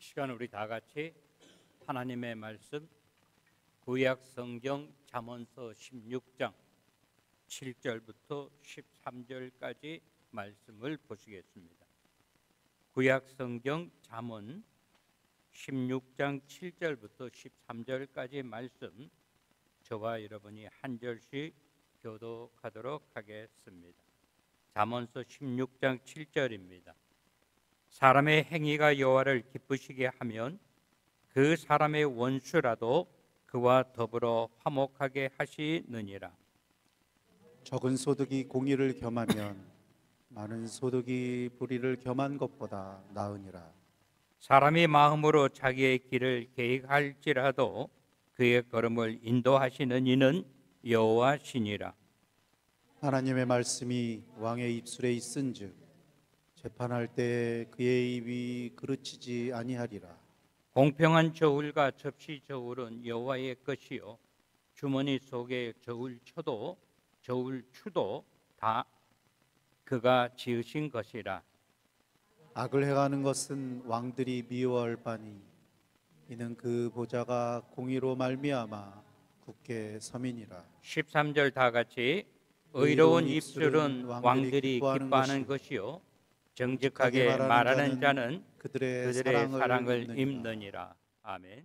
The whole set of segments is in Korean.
시간 우리 다 같이 하나님의 말씀 구약 성경 잠언서 16장 7절부터 13절까지 말씀을 보시겠습니다. 구약 성경 잠언 16장 7절부터 13절까지 말씀 저와 여러분이 한 절씩 교독하도록 하겠습니다. 잠언서 16장 7절입니다. 사람의 행위가 여호와를 기쁘시게 하면 그 사람의 원수라도 그와 더불어 화목하게 하시느니라. 적은 소득이 공의를 겸하면 많은 소득이 불의를 겸한 것보다 나으니라. 사람이 마음으로 자기의 길을 계획할지라도 그의 걸음을 인도하시는 이는 여호와시니라. 하나님의 말씀이 왕의 입술에 있은즉 재판할 때 그의 입이 그르치지 아니하리라. 공평한 저울과 접시 저울은 여호와의 것이요 주머니 속에 저울추도 다 그가 지으신 것이라. 악을 행하는 것은 왕들이 미워할 바니 이는 그 보좌가 공의로 말미암아 굳게 섬이니라. 13절 다 같이 의로운 입술은 왕들이 기뻐하는 것이요 정직하게 말하는 자는 그들의 사랑을 입느니라. 아멘.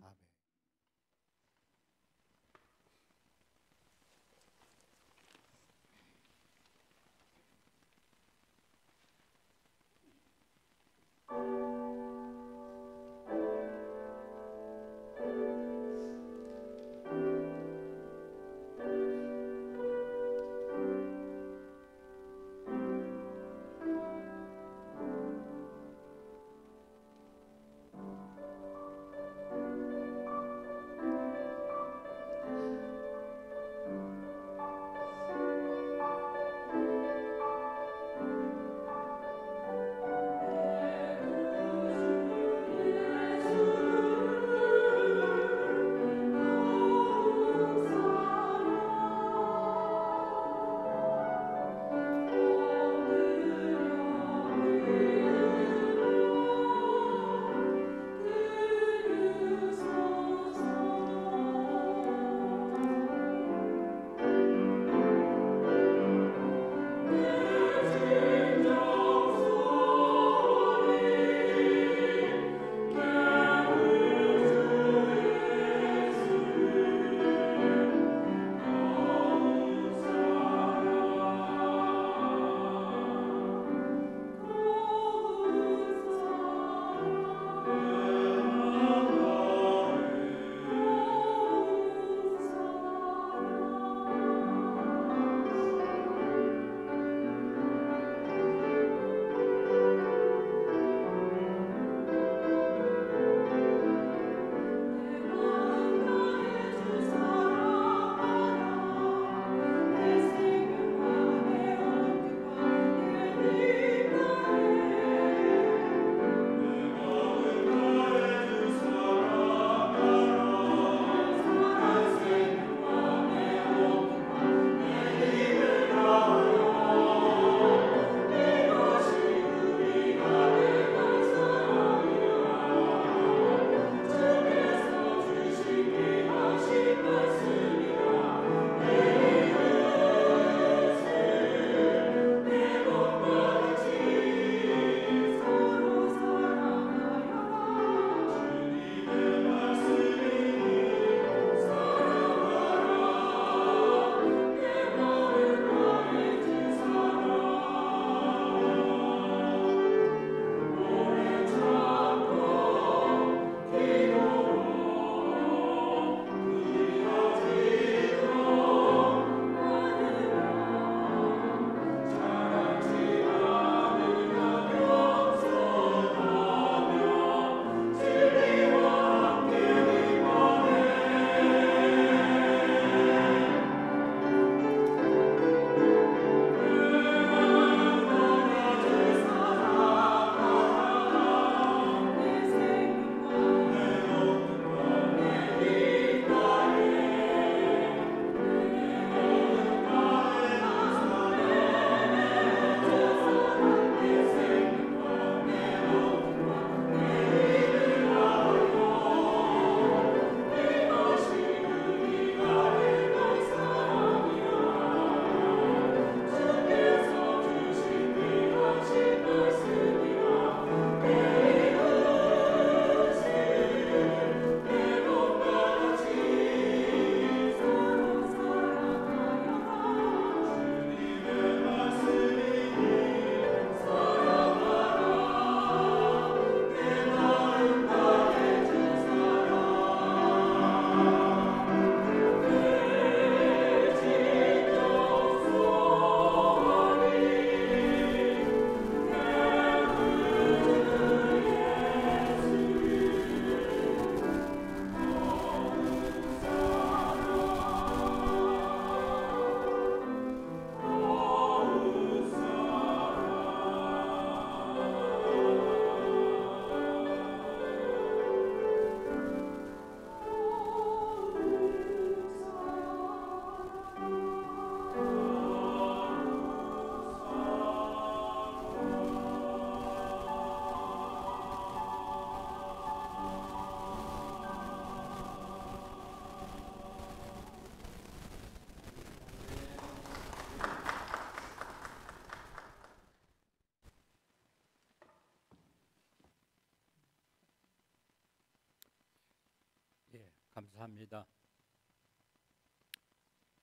감사합니다.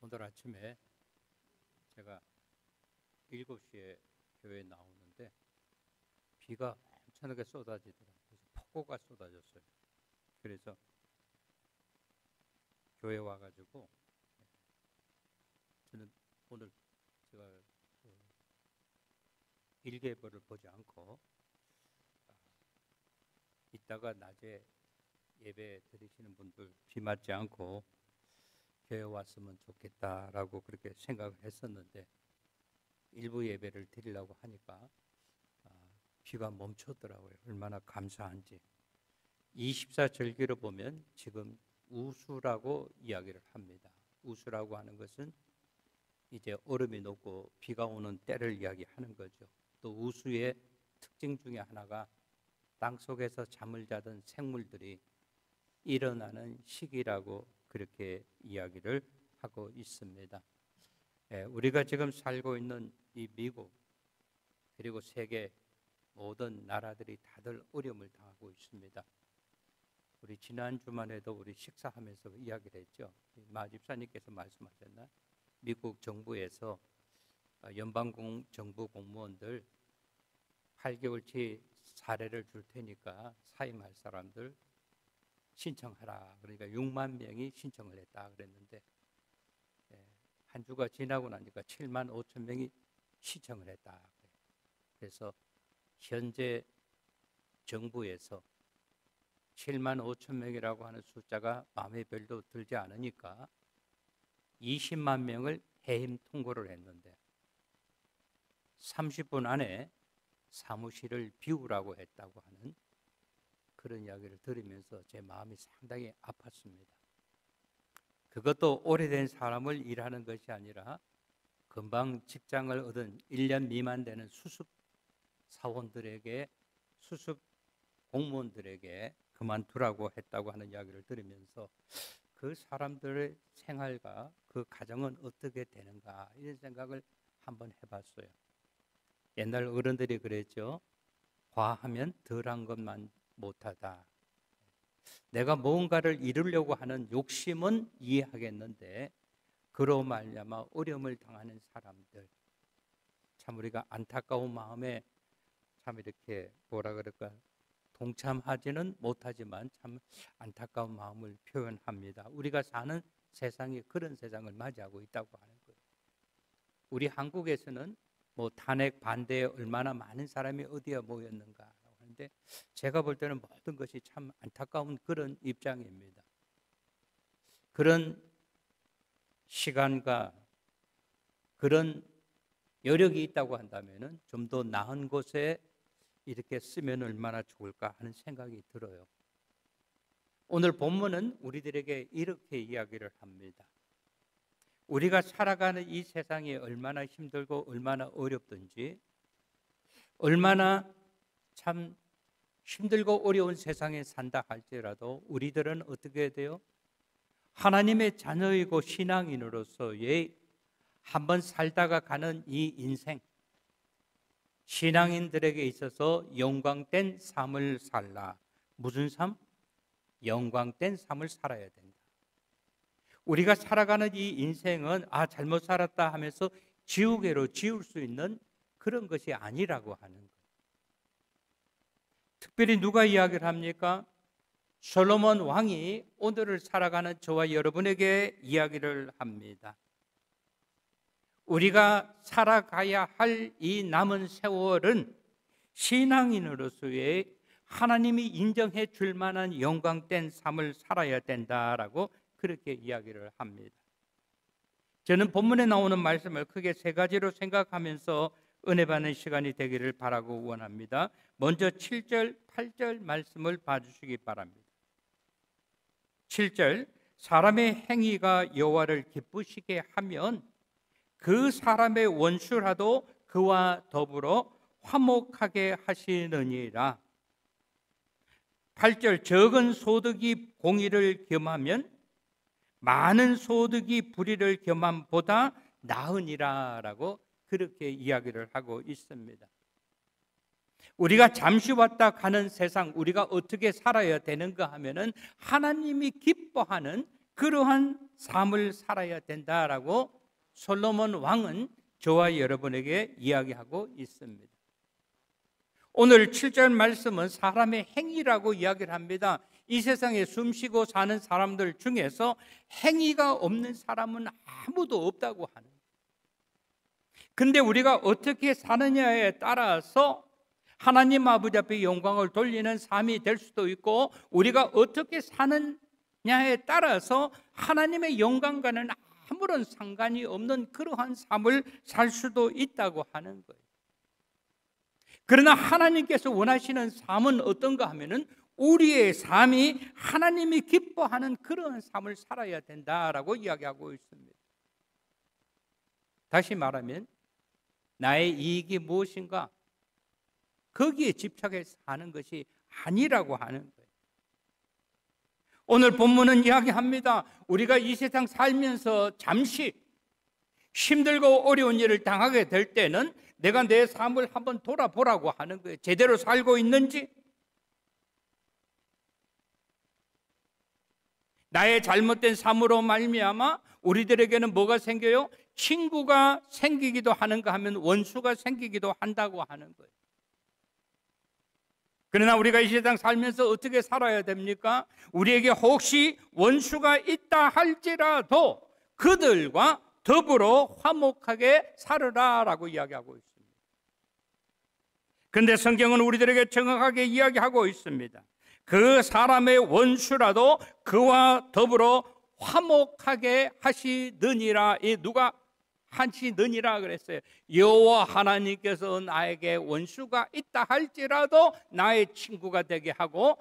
오늘 아침에 제가 7시에 교회에 나오는데 비가 엄청나게 쏟아지더라고요. 그래서 폭우가 쏟아졌어요. 그래서 교회 와가지고 저는 오늘 제가 일기예보를 보지 않고 이따가 낮에 예배 드리시는 분들 비 맞지 않고 교회 왔으면 좋겠다라고 그렇게 생각을 했었는데 일부 예배를 드리려고 하니까 비가 멈췄더라고요. 얼마나 감사한지. 24절기로 보면 지금 우수라고 이야기를 합니다. 우수라고 하는 것은 이제 얼음이 녹고 비가 오는 때를 이야기하는 거죠. 또 우수의 특징 중에 하나가 땅 속에서 잠을 자던 생물들이 일어나는 시기라고 그렇게 이야기를 하고 있습니다. 우리가 지금 살고 있는 이 미국 그리고 세계 모든 나라들이 다들 어려움을 당하고 있습니다. 우리 지난 주말에도 우리 식사하면서 이야기를 했죠. 마 집사님께서 말씀하셨나? 미국 정부에서 연방 정부 공무원들 8개월치 사례를 줄 테니까 사임할 사람들 신청하라. 그러니까 6만 명이 신청을 했다 그랬는데 한 주가 지나고 나니까 7만 5천 명이 신청을 했다. 그래서 현재 정부에서 7만 5천 명이라고 하는 숫자가 마음에 별로 들지 않으니까 20만 명을 해임 통보를 했는데 30분 안에 사무실을 비우라고 했다고 하는 그런 이야기를 들으면서 제 마음이 상당히 아팠습니다. 그것도 오래된 사람을 일하는 것이 아니라 금방 직장을 얻은 1년 미만 되는 수습 사원들에게 수습 공무원들에게 그만두라고 했다고 하는 이야기를 들으면서 그 사람들의 생활과 그 가정은 어떻게 되는가 이런 생각을 한번 해봤어요. 옛날 어른들이 그랬죠. 과하면 덜한 것만 못하다. 내가 무언가를 이루려고 하는 욕심은 이해하겠는데 그로 말미암아 어려움을 당하는 사람들 참 우리가 안타까운 마음에 참 이렇게 뭐라 그럴까 동참하지는 못하지만 참 안타까운 마음을 표현합니다. 우리가 사는 세상이 그런 세상을 맞이하고 있다고 하는 거예요. 우리 한국에서는 뭐 탄핵 반대에 얼마나 많은 사람이 어디에 모였는가 하는데 제가 볼 때는 모든 것이 참 안타까운 그런 입장입니다. 그런 시간과 그런 여력이 있다고 한다면은 좀 더 나은 곳에 이렇게 쓰면 얼마나 좋을까 하는 생각이 들어요. 오늘 본문은 우리들에게 이렇게 이야기를 합니다. 우리가 살아가는 이 세상이 얼마나 힘들고 얼마나 어렵든지 얼마나 참 힘들고 어려운 세상에 산다 할지라도 우리들은 어떻게 돼요? 하나님의 자녀이고 신앙인으로서의 한번 살다가 가는 이 인생 신앙인들에게 있어서 영광된 삶을 살라. 무슨 삶? 영광된 삶을 살아야 된다. 우리가 살아가는 이 인생은 잘못 살았다 하면서 지우개로 지울 수 있는 그런 것이 아니라고 하는 거예요. 특별히 누가 이야기를 합니까? 솔로몬 왕이 오늘을 살아가는 저와 여러분에게 이야기를 합니다. 우리가 살아가야 할 이 남은 세월은 신앙인으로서의 하나님이 인정해 줄 만한 영광된 삶을 살아야 된다라고 그렇게 이야기를 합니다. 저는 본문에 나오는 말씀을 크게 세 가지로 생각하면서 은혜 받는 시간이 되기를 바라고 원합니다. 먼저 7절, 8절 말씀을 봐주시기 바랍니다. 7절, 사람의 행위가 여호와를 기쁘시게 하면 그 사람의 원수라도 그와 더불어 화목하게 하시느니라. 8절, 적은 소득이 공의를 겸하면 많은 소득이 불의를 겸함보다 나으니라 라고 그렇게 이야기를 하고 있습니다. 우리가 잠시 왔다 가는 세상, 우리가 어떻게 살아야 되는가 하면은 하나님이 기뻐하는 그러한 삶을 살아야 된다라고 솔로몬 왕은 저와 여러분에게 이야기하고 있습니다. 오늘 7절 말씀은 사람의 행위라고 이야기를 합니다. 이 세상에 숨쉬고 사는 사람들 중에서 행위가 없는 사람은 아무도 없다고 하는 거예요. 근데 우리가 어떻게 사느냐에 따라서 하나님 아버지 앞에 영광을 돌리는 삶이 될 수도 있고, 우리가 어떻게 사느냐에 따라서 하나님의 영광과는 아무런 상관이 없는 그러한 삶을 살 수도 있다고 하는 거예요. 그러나 하나님께서 원하시는 삶은 어떤가 하면은 우리의 삶이 하나님이 기뻐하는 그런 삶을 살아야 된다라고 이야기하고 있습니다. 다시 말하면 나의 이익이 무엇인가, 거기에 집착해서 사는 것이 아니라고 하는 거예요. 오늘 본문은 이야기합니다. 우리가 이 세상 살면서 잠시 힘들고 어려운 일을 당하게 될 때는 내가 내 삶을 한번 돌아보라고 하는 거예요. 제대로 살고 있는지, 나의 잘못된 삶으로 말미암아 우리들에게는 뭐가 생겨요? 친구가 생기기도 하는가 하면 원수가 생기기도 한다고 하는 거예요. 그러나 우리가 이 세상 살면서 어떻게 살아야 됩니까? 우리에게 혹시 원수가 있다 할지라도 그들과 더불어 화목하게 살으라라고 이야기하고 있습니다. 그런데 성경은 우리들에게 정확하게 이야기하고 있습니다. 그 사람의 원수라도 그와 더불어 화목하게 하시느니라. 이 누가 하시느니라 그랬어요. 여호와 하나님께서 나에게 원수가 있다 할지라도 나의 친구가 되게 하고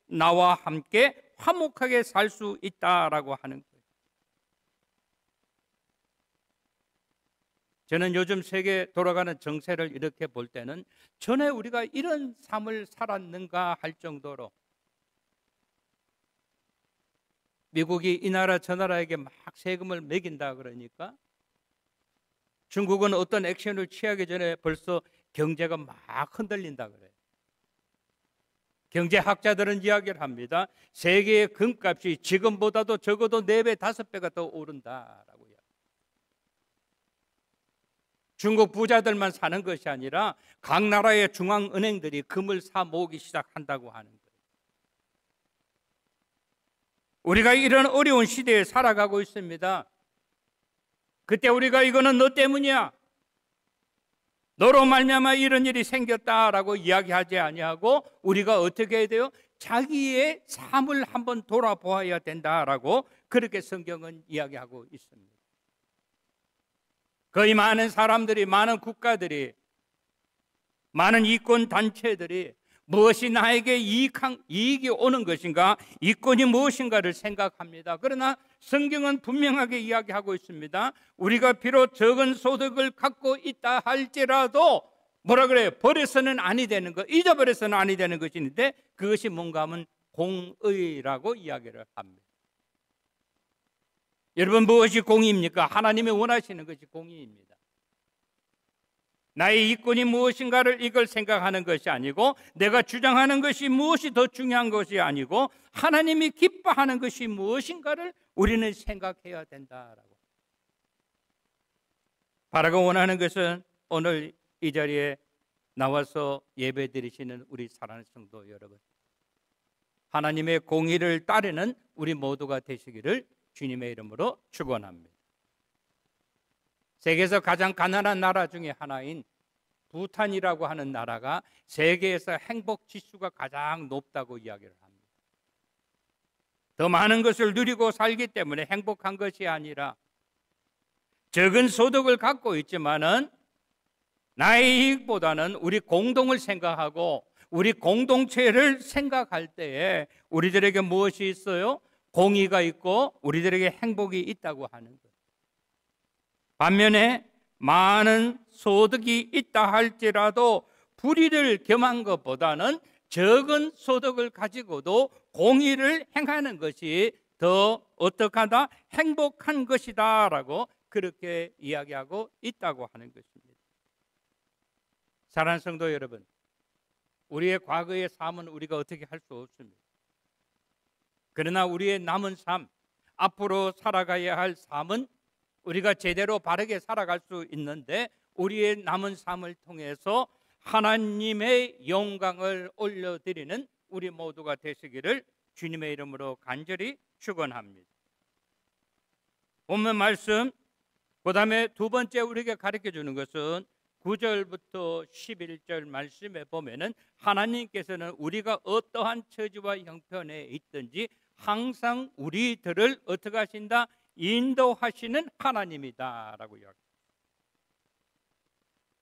나와 함께 화목하게 살 수 있다라고 하는 거예요. 저는 요즘 세계 돌아가는 정세를 이렇게 볼 때는 전에 우리가 이런 삶을 살았는가 할 정도로 미국이 이 나라 저 나라에게 막 세금을 매긴다 그러니까 중국은 어떤 액션을 취하기 전에 벌써 경제가 막 흔들린다 그래요. 경제학자들은 이야기를 합니다. 세계의 금값이 지금보다도 적어도 4배, 5배가 더 오른다라고 이야기합니다. 중국 부자들만 사는 것이 아니라 각 나라의 중앙은행들이 금을 사 모으기 시작한다고 하는 거예요. 우리가 이런 어려운 시대에 살아가고 있습니다. 그때 우리가 이거는 너 때문이야, 너로 말미암아 이런 일이 생겼다라고 이야기하지 아니하고 우리가 어떻게 해야 돼요? 자기의 삶을 한번 돌아보아야 된다라고 그렇게 성경은 이야기하고 있습니다. 거의 많은 사람들이, 많은 국가들이, 많은 이권 단체들이 무엇이 나에게 이익이 오는 것인가, 이권이 무엇인가를 생각합니다. 그러나 성경은 분명하게 이야기하고 있습니다. 우리가 비록 적은 소득을 갖고 있다 할지라도 뭐라 그래요? 버려서는 아니 되는 것, 잊어버려서는 아니 되는 것인데 그것이 뭔가 하면 공의라고 이야기를 합니다. 여러분, 무엇이 공의입니까? 하나님이 원하시는 것이 공의입니다. 나의 이권이 무엇인가를 이걸 생각하는 것이 아니고, 내가 주장하는 것이 무엇이 더 중요한 것이 아니고, 하나님이 기뻐하는 것이 무엇인가를 우리는 생각해야 된다라고. 바라고 원하는 것은 오늘 이 자리에 나와서 예배 드리시는 우리 사랑하는 성도 여러분, 하나님의 공의를 따르는 우리 모두가 되시기를 주님의 이름으로 축원합니다. 세계에서 가장 가난한 나라 중에 하나인 부탄이라고 하는 나라가 세계에서 행복 지수가 가장 높다고 이야기를 합니다. 더 많은 것을 누리고 살기 때문에 행복한 것이 아니라 적은 소득을 갖고 있지만은 나의 이익보다는 우리 공동을 생각하고 우리 공동체를 생각할 때에 우리들에게 무엇이 있어요? 공의가 있고 우리들에게 행복이 있다고 하는 거예요. 반면에 많은 소득이 있다 할지라도 불의를 겸한 것보다는 적은 소득을 가지고도 공의를 행하는 것이 더 어떡하다? 행복한 것이다 라고 그렇게 이야기하고 있다고 하는 것입니다. 사랑하는 성도 여러분, 우리의 과거의 삶은 우리가 어떻게 할 수 없습니다. 그러나 우리의 남은 삶, 앞으로 살아가야 할 삶은 우리가 제대로 바르게 살아갈 수 있는데, 우리의 남은 삶을 통해서 하나님의 영광을 올려드리는 우리 모두가 되시기를 주님의 이름으로 간절히 축원합니다. 본문 말씀, 그 다음에 두 번째 우리에게 가르쳐 주는 것은 9절부터 11절 말씀에 보면은 하나님께서는 우리가 어떠한 처지와 형편에 있든지 항상 우리들을 어떻게 하신다? 인도하시는 하나님이다 라고 이야기합니다.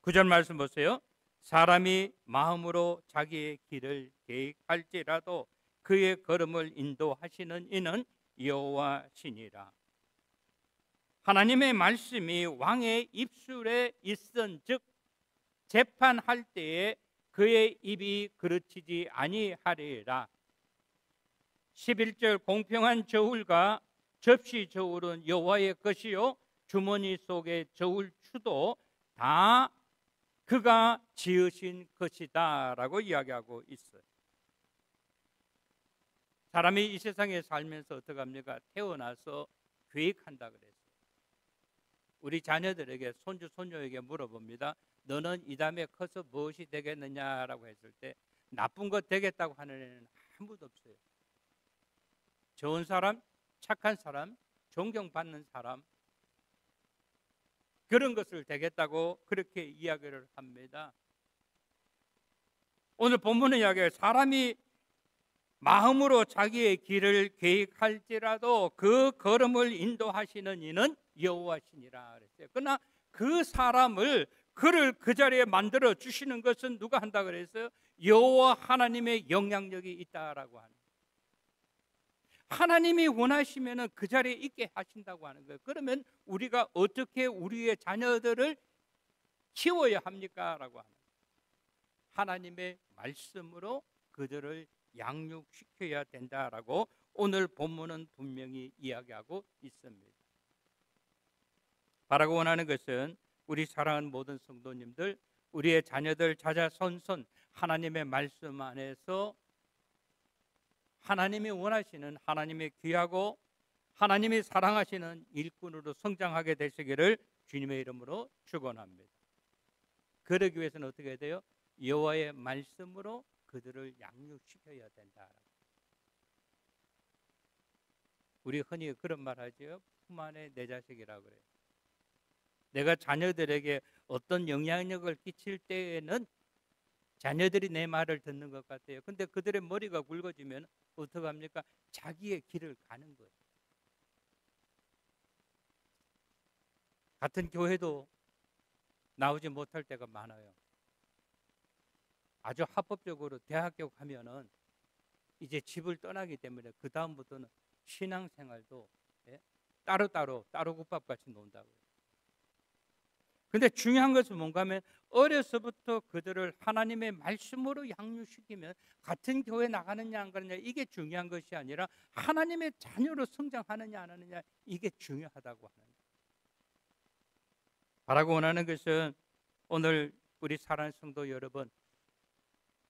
9절 말씀 보세요. 사람이 마음으로 자기의 길을 계획할지라도 그의 걸음을 인도하시는 이는 여호와시니라. 하나님의 말씀이 왕의 입술에 있은즉 재판할 때에 그의 입이 그르치지 아니하리라. 11절 공평한 저울과 접시 저울은 여호와의 것이요 주머니 속의 저울추도 다 그가 지으신 것이다 라고 이야기하고 있어요. 사람이 이 세상에 살면서 어떻게 합니까? 태어나서 계획한다 그랬어요. 우리 자녀들에게, 손주 손녀에게 물어봅니다. 너는 이 다음에 커서 무엇이 되겠느냐라고 했을 때 나쁜 것 되겠다고 하는 애는 아무도 없어요. 좋은 사람, 착한 사람, 존경받는 사람, 그런 것을 되겠다고 그렇게 이야기를 합니다. 오늘 본문의 이야기에 사람이 마음으로 자기의 길을 계획할지라도 그 걸음을 인도하시는 이는 여호와시니라 그랬어요. 그러나 그 사람을, 그를 그 자리에 만들어 주시는 것은 누가 한다 그랬어요? 여호와 하나님의 영향력이 있다라고 하는 거예요. 하나님이 원하시면 그 자리에 있게 하신다고 하는 거예요. 그러면 우리가 어떻게 우리의 자녀들을 키워야 합니까? 라고 하는 거예요. 하나님의 말씀으로 그들을 양육시켜야 된다라고 오늘 본문은 분명히 이야기하고 있습니다. 바라고 원하는 것은 우리 사랑하는 모든 성도님들, 우리의 자녀들 자자손손 하나님의 말씀 안에서 하나님이 원하시는, 하나님의 귀하고 하나님이 사랑하시는 일꾼으로 성장하게 되시기를 주님의 이름으로 축원합니다. 그러기 위해서는 어떻게 해야 돼요? 여호와의 말씀으로 그들을 양육시켜야 된다. 우리 흔히 그런 말 하죠. 품 안에 내 자식이라고 그래요. 내가 자녀들에게 어떤 영향력을 끼칠 때에는 자녀들이 내 말을 듣는 것 같아요. 근데 그들의 머리가 굵어지면 어떻게 합니까? 자기의 길을 가는 거예요. 같은 교회도 나오지 못할 때가 많아요. 아주 합법적으로 대학교 가면은 이제 집을 떠나기 때문에 그 다음부터는 신앙생활도 따로 국밥같이 논다고요. 근데 중요한 것은 뭔가 하면 어려서부터 그들을 하나님의 말씀으로 양육시키면 같은 교회 나가느냐 안 가느냐 이게 중요한 것이 아니라 하나님의 자녀로 성장하느냐 안 하느냐 이게 중요하다고 하는 거예요. 바라고 원하는 것은 오늘 우리 사랑하는 성도 여러분,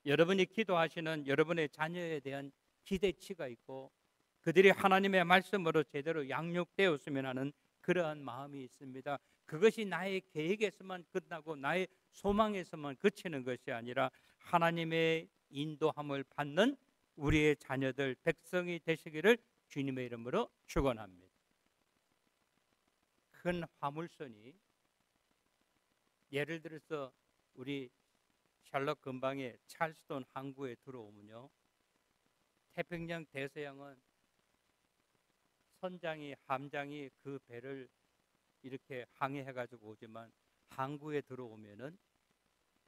여러분이 기도하시는 여러분의 자녀에 대한 기대치가 있고 그들이 하나님의 말씀으로 제대로 양육되었으면 하는 그러한 마음이 있습니다. 그것이 나의 계획에서만 끝나고 나의 소망에서만 그치는 것이 아니라 하나님의 인도함을 받는 우리의 자녀들, 백성이 되시기를 주님의 이름으로 축원합니다. 큰 화물선이 예를 들어서 우리 샬럿 근방의 찰스톤 항구에 들어오면요, 태평양 대서양은 선장이, 함장이 그 배를 이렇게 항해해가지고 오지만 항구에 들어오면은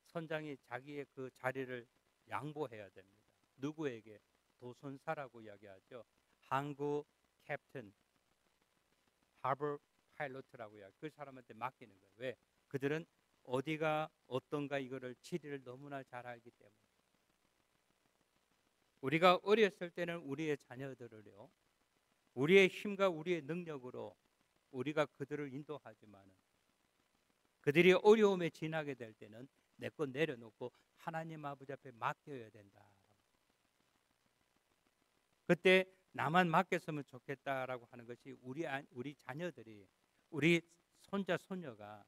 선장이 자기의 그 자리를 양보해야 됩니다. 누구에게? 도선사라고 이야기하죠. 항구 캡틴, 하버 파일로트라고 이야기. 그 사람한테 맡기는 거예요. 왜? 그들은 어디가 어떤가 이거를 지리를 너무나 잘 알기 때문에. 우리가 어렸을 때는 우리의 자녀들을요, 우리의 힘과 우리의 능력으로 우리가 그들을 인도하지만 그들이 어려움에 지나게 될 때는 내 것 내려놓고 하나님 아버지 앞에 맡겨야 된다. 그때 나만 맡겼으면 좋겠다라고 하는 것이 우리 자녀들이, 우리 손자 손녀가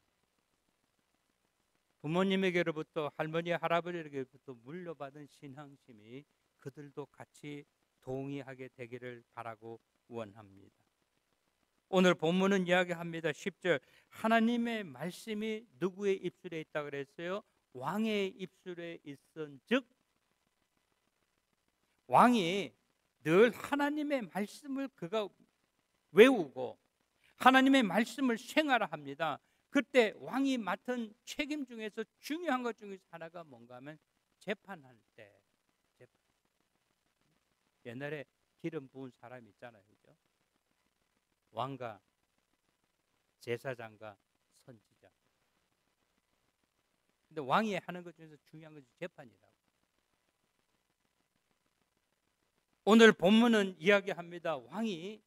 부모님에게로부터, 할머니 할아버지에게로부터 물려받은 신앙심이 그들도 같이 동의하게 되기를 바라고 원합니다. 오늘 본문은 이야기합니다. 10절, 하나님의 말씀이 누구의 입술에 있다 그랬어요? 왕의 입술에 있은즉, 왕이 늘 하나님의 말씀을 그가 외우고 하나님의 말씀을 생활합니다. 그때 왕이 맡은 책임 중에서 중요한 것 중에 하나가 뭔가 하면 재판할 때, 옛날에 기름 부은 사람 있잖아요, 그죠? 왕과 제사장과 선지자. 근데 왕이 하는 것 중에서 중요한 것이 재판이라고. 오늘 본문은 이야기합니다. 왕이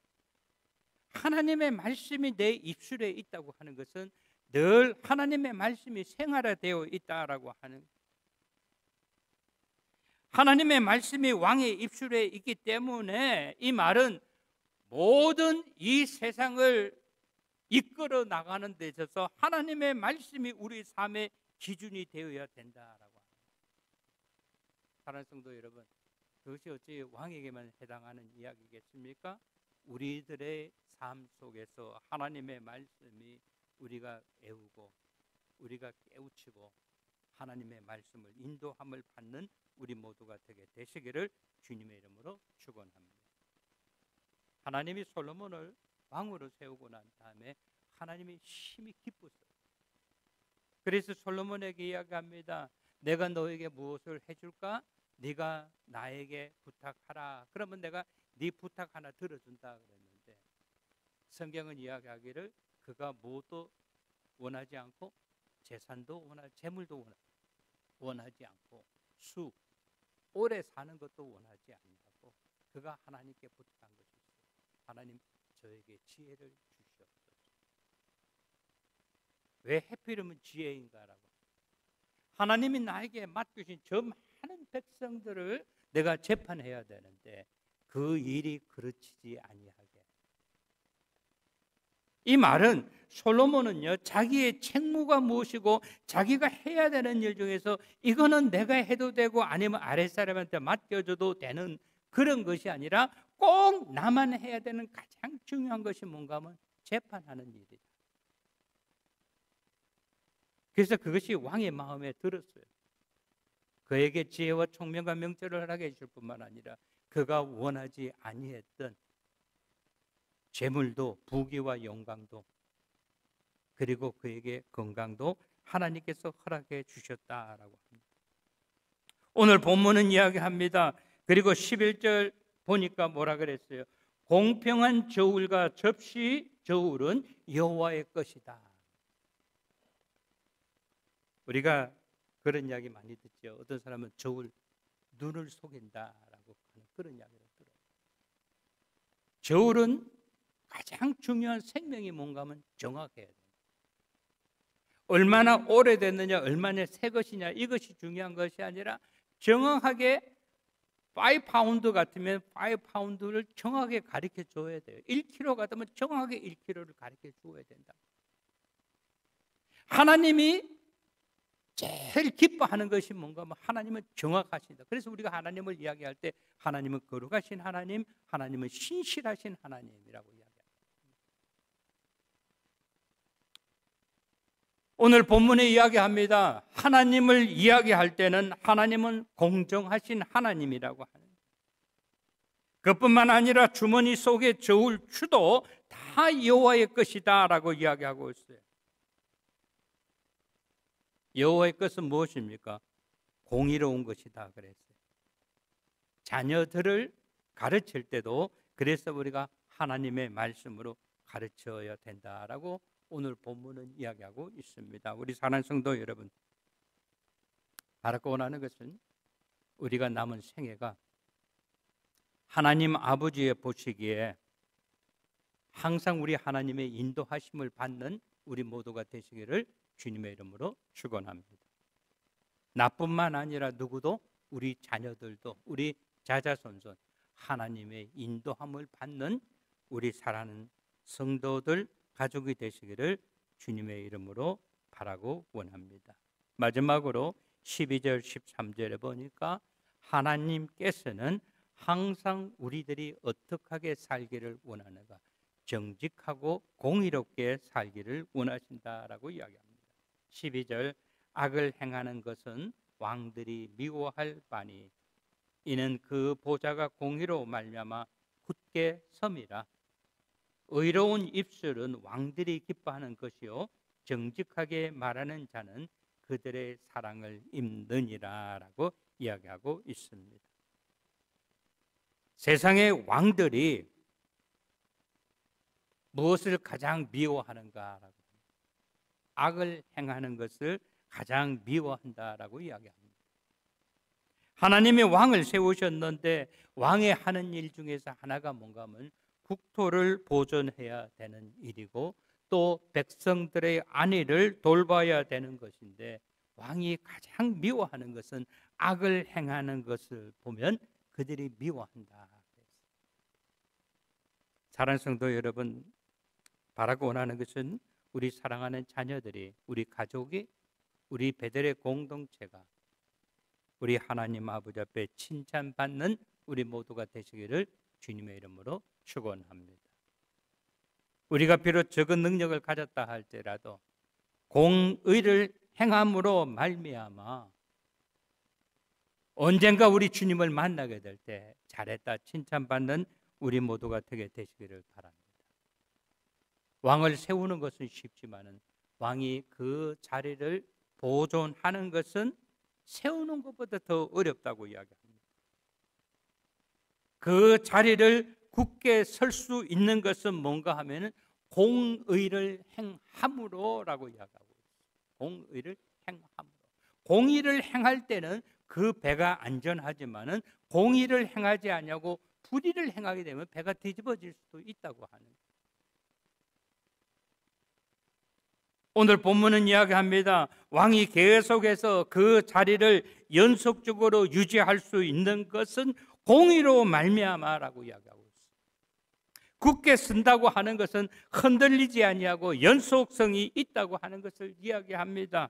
하나님의 말씀이 내 입술에 있다고 하는 것은 늘 하나님의 말씀이 생활화되어 있다라고 하는, 하나님의 말씀이 왕의 입술에 있기 때문에 이 말은 모든 이 세상을 이끌어 나가는 데 있어서 하나님의 말씀이 우리 삶의 기준이 되어야 된다라고 합니다. 사랑하는 성도 여러분, 그것이 어찌 왕에게만 해당하는 이야기겠습니까? 우리들의 삶 속에서 하나님의 말씀이 우리가 외우고 우리가 깨우치고 하나님의 말씀을 인도함을 받는 우리 모두가 되게 되시기를 주님의 이름으로 축원합니다. 하나님이 솔로몬을 왕으로 세우고 난 다음에 하나님이 심히 기쁘셨어요. 그래서 솔로몬에게 이야기합니다. 내가 너에게 무엇을 해줄까? 네가 나에게 부탁하라. 그러면 내가 네 부탁 하나 들어준다 그랬는데, 성경은 이야기하기를 그가 무엇도 원하지 않고 재산도 재물도 원하지 않고 오래 사는 것도 원하지 않고 그가 하나님께 부탁한 것이 있어요. 하나님, 저에게 지혜를 주시옵소서. 왜 하필이면 지혜인가라고. 하나님이 나에게 맡기신 저 많은 백성들을 내가 재판해야 되는데 그 일이 그르치지 아니하게. 이 말은 솔로몬은요, 자기의 책무가 무엇이고 자기가 해야 되는 일 중에서 이거는 내가 해도 되고 아니면 아랫사람한테 맡겨줘도 되는 그런 것이 아니라 꼭 나만 해야 되는 가장 중요한 것이 뭔가 하면 재판하는 일이다. 그래서 그것이 왕의 마음에 들었어요. 그에게 지혜와 총명과 명철을 허락해 주실 뿐만 아니라 그가 원하지 아니했던 재물도, 부귀와 영광도, 그리고 그에게 건강도 하나님께서 허락해 주셨다라고 합니다. 오늘 본문은 이야기합니다. 그리고 11절 보니까 뭐라 그랬어요? 공평한 저울과 접시 저울은 여호와의 것이다. 우리가 그런 이야기 많이 듣죠. 어떤 사람은 저울, 눈을 속인다라고 하는 그런 이야기를 들어요. 저울은 가장 중요한 생명이 뭔가 하면 정확해야 돼요. 얼마나 오래됐느냐, 얼마나 새 것이냐, 이것이 중요한 것이 아니라 정확하게 5파운드 같으면 5파운드를 정확하게 가르쳐 줘야 돼요. 1kg 같으면 정확하게 1kg를 가르쳐 줘야 된다. 하나님이 제일 기뻐하는 것이 뭔가 하면 하나님은 정확하신다. 그래서 우리가 하나님을 이야기할 때 하나님은 거룩하신 하나님, 하나님은 신실하신 하나님이라고 이야기합니다. 오늘 본문에 이야기합니다. 하나님을 이야기할 때는 하나님은 공정하신 하나님이라고 하는, 그뿐만 아니라 주머니 속에 저울 추도 다 여호와의 것이다 라고 이야기하고 있어요. 여호와의 것은 무엇입니까? 공의로운 것이다 그랬어요. 자녀들을 가르칠 때도 그래서 우리가 하나님의 말씀으로 가르쳐야 된다라고 오늘 본문은 이야기하고 있습니다. 우리 사랑하는 성도 여러분, 바라고 원하는 것은 우리가 남은 생애가 하나님 아버지의 보시기에 항상 우리 하나님의 인도하심을 받는 우리 모두가 되시기를 주님의 이름으로 축원합니다. 나뿐만 아니라 누구도, 우리 자녀들도, 우리 자자손손 하나님의 인도함을 받는 우리 사랑하는 성도들, 가족이 되시기를 주님의 이름으로 바라고 원합니다. 마지막으로 12절 13절에 보니까 하나님께서는 항상 우리들이 어떻게 살기를 원하는가, 정직하고 공의롭게 살기를 원하신다라고 이야기합니다. 12절, 악을 행하는 것은 왕들이 미워할 바니 이는 그 보좌가 공의로 말미암아 굳게 섬이라. 의로운 입술은 왕들이 기뻐하는 것이요 정직하게 말하는 자는 그들의 사랑을 입느니라 라고 이야기하고 있습니다. 세상의 왕들이 무엇을 가장 미워하는가라고, 악을 행하는 것을 가장 미워한다라고 이야기합니다. 하나님이 왕을 세우셨는데 왕의 하는 일 중에서 하나가 뭔가 하면 국토를 보존해야 되는 일이고 또 백성들의 안위를 돌봐야 되는 것인데, 왕이 가장 미워하는 것은 악을 행하는 것을 보면 그들이 미워한다. 사랑하는 성도 여러분, 바라고 원하는 것은 우리 사랑하는 자녀들이, 우리 가족이, 우리 베델의 공동체가 우리 하나님 아버지 앞에 칭찬받는 우리 모두가 되시기를 주님의 이름으로 축원합니다. 우리가 비록 적은 능력을 가졌다 할지라도 공의를 행함으로 말미암아 언젠가 우리 주님을 만나게 될 때 잘했다 칭찬받는 우리 모두가 되게 되시기를 바랍니다. 왕을 세우는 것은 쉽지만은 왕이 그 자리를 보존하는 것은 세우는 것보다 더 어렵다고 이야기합니다. 그 자리를 굳게 설 수 있는 것은 뭔가 하면은 공의를 행함으로라고 이야기하고 있어요. 공의를 행함으로. 공의를 행할 때는 그 배가 안전하지만은 공의를 행하지 않냐고 불의를 행하게 되면 배가 뒤집어질 수도 있다고 하는 거예요. 오늘 본문은 이야기합니다. 왕이 계속해서 그 자리를 연속적으로 유지할 수 있는 것은 공의로 말미암아라고 이야기하고 있습니다. 굳게 쓴다고 하는 것은 흔들리지 아니하고 연속성이 있다고 하는 것을 이야기합니다.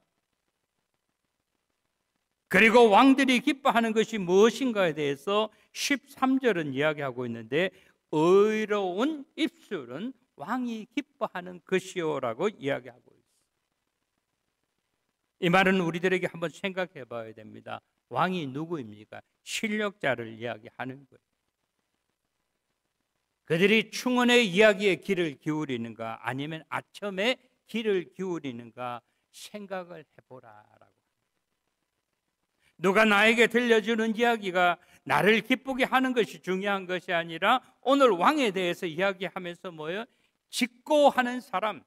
그리고 왕들이 기뻐하는 것이 무엇인가에 대해서 13절은 이야기하고 있는데, 의로운 입술은 왕이 기뻐하는 것이요라고 이야기하고 있습니다. 이 말은 우리들에게 한번 생각해 봐야 됩니다. 왕이 누구입니까? 실력자를 이야기하는 거예요. 그들이 충언의 이야기에 귀를 기울이는가 아니면 아첨에 귀를 기울이는가 생각을 해보라라고. 누가 나에게 들려주는 이야기가 나를 기쁘게 하는 것이 중요한 것이 아니라 오늘 왕에 대해서 이야기하면서 뭐예요? 직고하는 사람,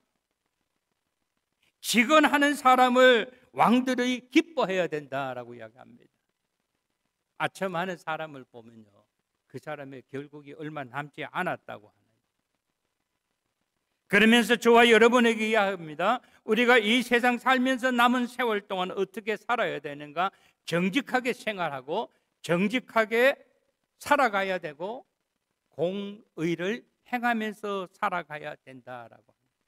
직언하는 사람을 왕들이 기뻐해야 된다라고 이야기합니다. 아첨하는 사람을 보면요, 그 사람의 결국이 얼마 남지 않았다고 하는. 그러면서 저와 여러분에게 이야기합니다. 우리가 이 세상 살면서 남은 세월 동안 어떻게 살아야 되는가? 정직하게 생활하고 정직하게 살아가야 되고 공의를 행하면서 살아가야 된다라고 합니다.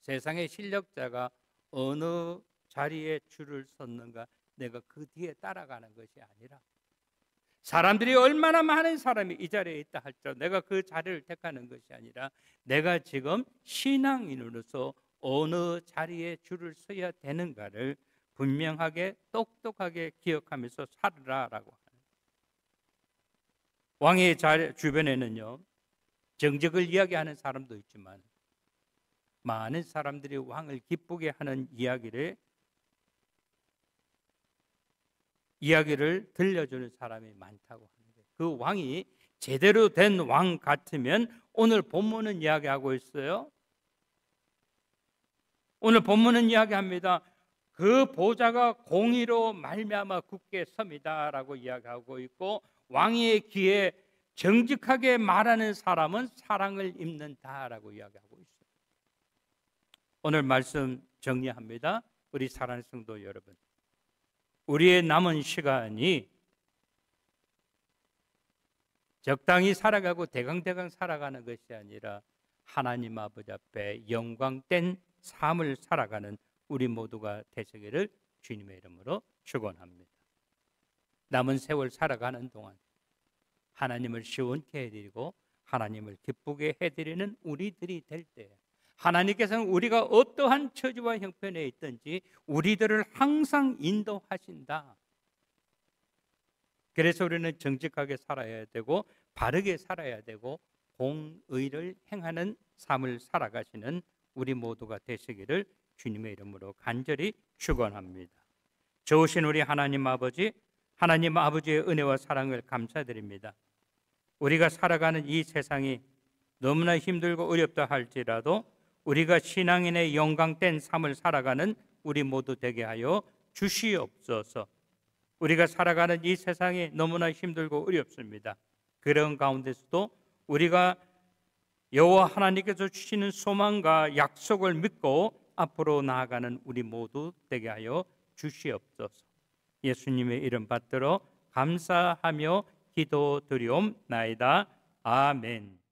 세상의 실력자가 어느 자리에 줄을 섰는가, 내가 그 뒤에 따라가는 것이 아니라, 사람들이 얼마나 많은 사람이 이 자리에 있다 할지라도 내가 그 자리를 택하는 것이 아니라, 내가 지금 신앙인으로서 어느 자리에 줄을 서야 되는가를 분명하게 똑똑하게 기억하면서 살으라라고 하는. 왕의 주변에는요, 정직을 이야기하는 사람도 있지만 많은 사람들이 왕을 기쁘게 하는 이야기를 들려주는 사람이 많다고 하는 거예요. 그 왕이 제대로 된 왕 같으면 오늘 본문은 이야기하고 있어요. 오늘 본문은 이야기합니다. 그 보좌가 공의로 말미암아 굳게 섭니다라고 이야기하고 있고, 왕의 귀에 정직하게 말하는 사람은 사랑을 입는다라고 이야기하고 있어요. 오늘 말씀 정리합니다. 우리 사랑하는 성도 여러분, 우리의 남은 시간이 적당히 살아가고 대강대강 살아가는 것이 아니라 하나님 아버지 앞에 영광된 삶을 살아가는 우리 모두가 되시기를 주님의 이름으로 축원합니다. 남은 세월 살아가는 동안 하나님을 시원케 해드리고 하나님을 기쁘게 해드리는 우리들이 될 때, 하나님께서는 우리가 어떠한 처지와 형편에 있든지 우리들을 항상 인도하신다. 그래서 우리는 정직하게 살아야 되고 바르게 살아야 되고 공의를 행하는 삶을 살아가시는 우리 모두가 되시기를 주님의 이름으로 간절히 축원합니다. 좋으신 우리 하나님 아버지, 하나님 아버지의 은혜와 사랑을 감사드립니다. 우리가 살아가는 이 세상이 너무나 힘들고 어렵다 할지라도 우리가 신앙인의 영광된 삶을 살아가는 우리 모두 되게 하여 주시옵소서. 우리가 살아가는 이 세상이 너무나 힘들고 어렵습니다. 그런 가운데서도 우리가 여호와 하나님께서 주시는 소망과 약속을 믿고 앞으로 나아가는 우리 모두 되게 하여 주시옵소서. 예수님의 이름 받들어 감사하며 기도드리옵나이다. 아멘.